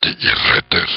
DJ Retter.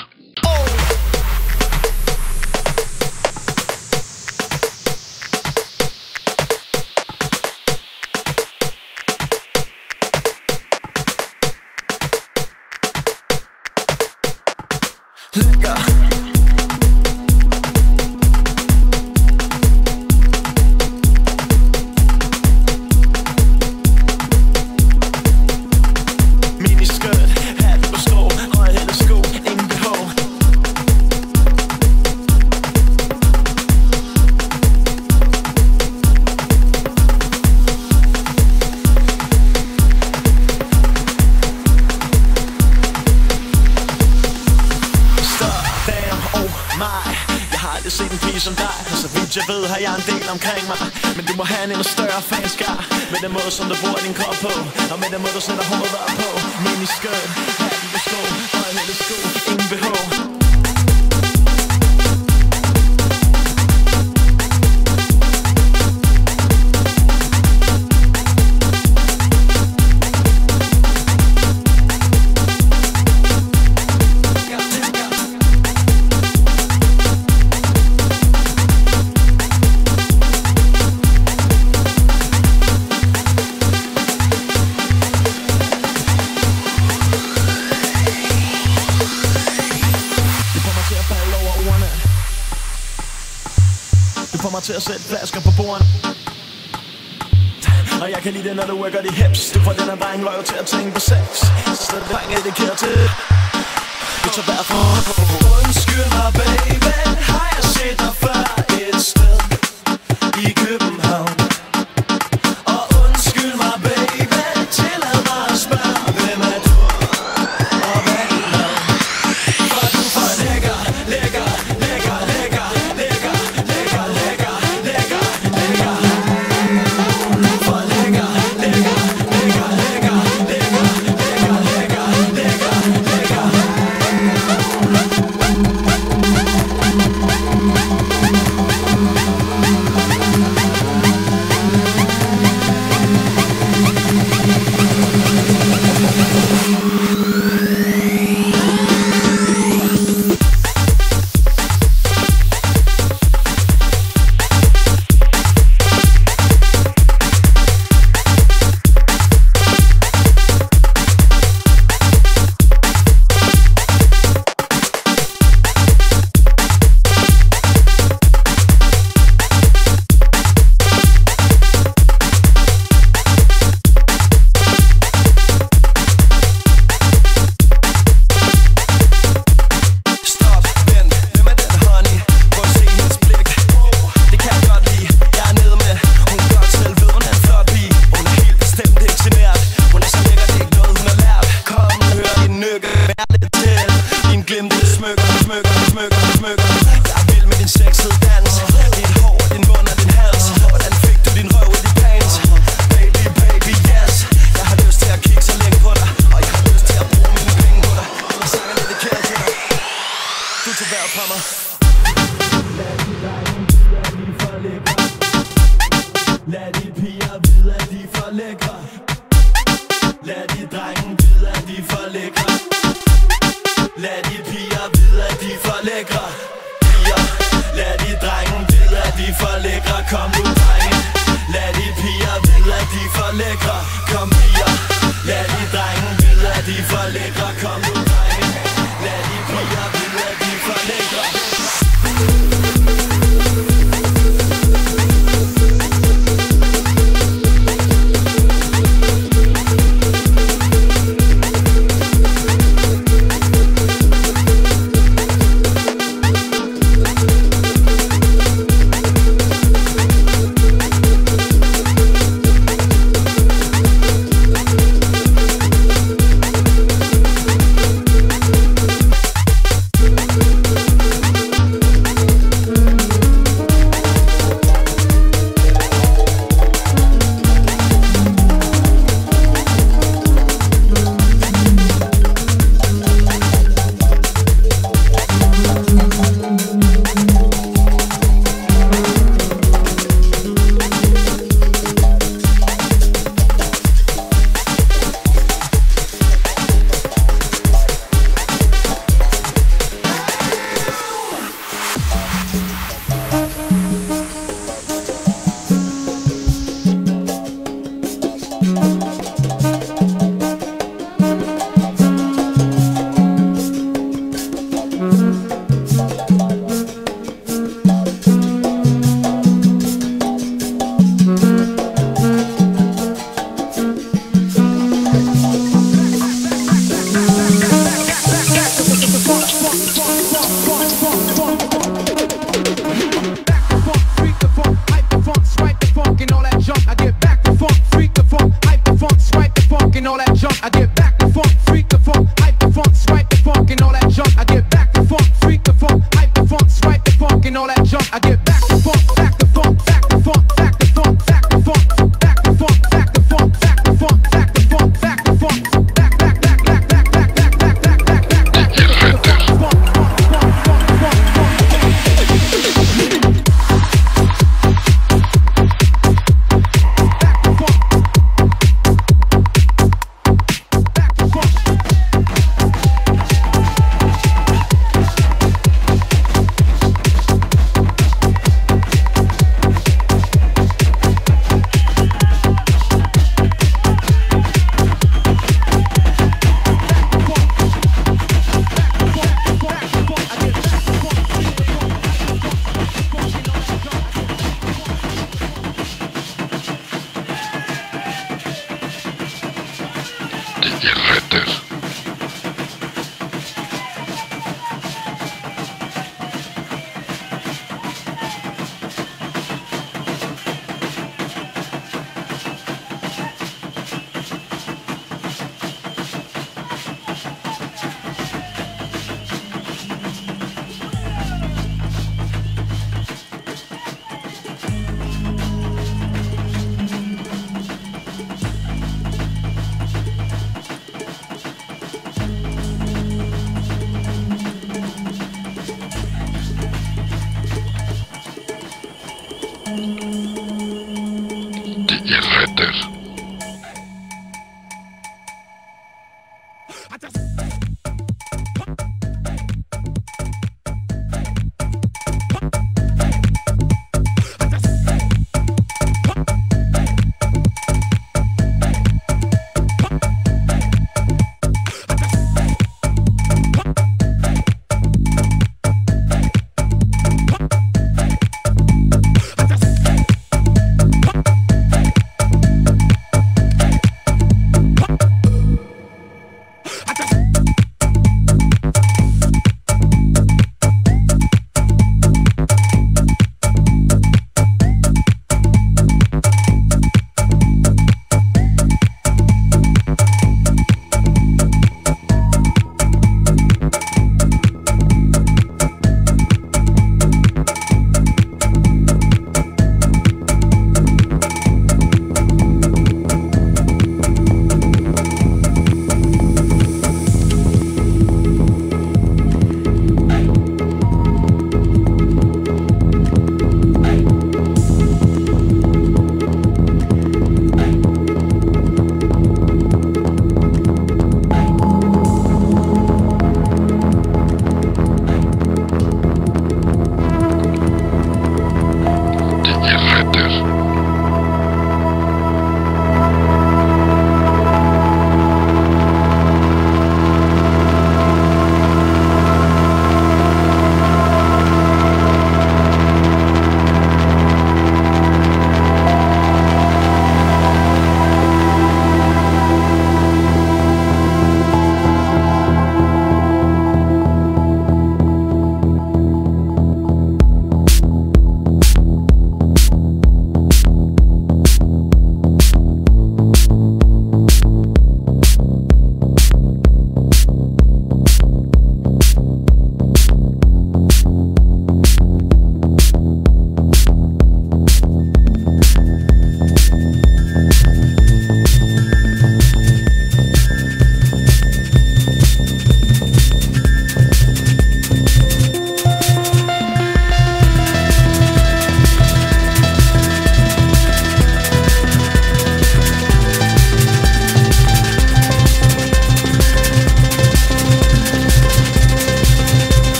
Som dig, og så vidt jeg ved har jeg en del omkring mig. Men du må have en endnu større fanskar, med den måde som du bruger din krop på, og med den måde du sætter håret op på. Miniskirt, hatten på sko, højhælede sko, ingen BH. Får mig til at sætte flasker på bordene. Og jeg kan lide det, når du worker de hips. Du får den her dreng røv til at tænke på sex. Så det dreng er dedikeret til. Du tager vejr for. Undskyld mig baby, har jeg set dig før et sted i København? Og undskyld mig baby, tillad mig at spørge, hvem er du? Og hvad er dit navn? For du får lækker, lækker, lækker, lækker, lækker, lækker, lækker, lækker, lækker. For lækker, lækker, lækker, lækker, lækker, lækker, lækker, lækker, lækker. Lad de piger vide, at de er for lækre. Lad de drenge vide, at de er for lækre. Lad de piger vide, at de er for lækre. Piger, lad de drenge vide, at de er for lækre. Kom nu drenge. Lad de piger vide, at de er for lækre. Kom piger, lad de drenge vide, at de er for lækre. Kom nu drenge. Lad de piger vide, at de er for lækre. fucking all that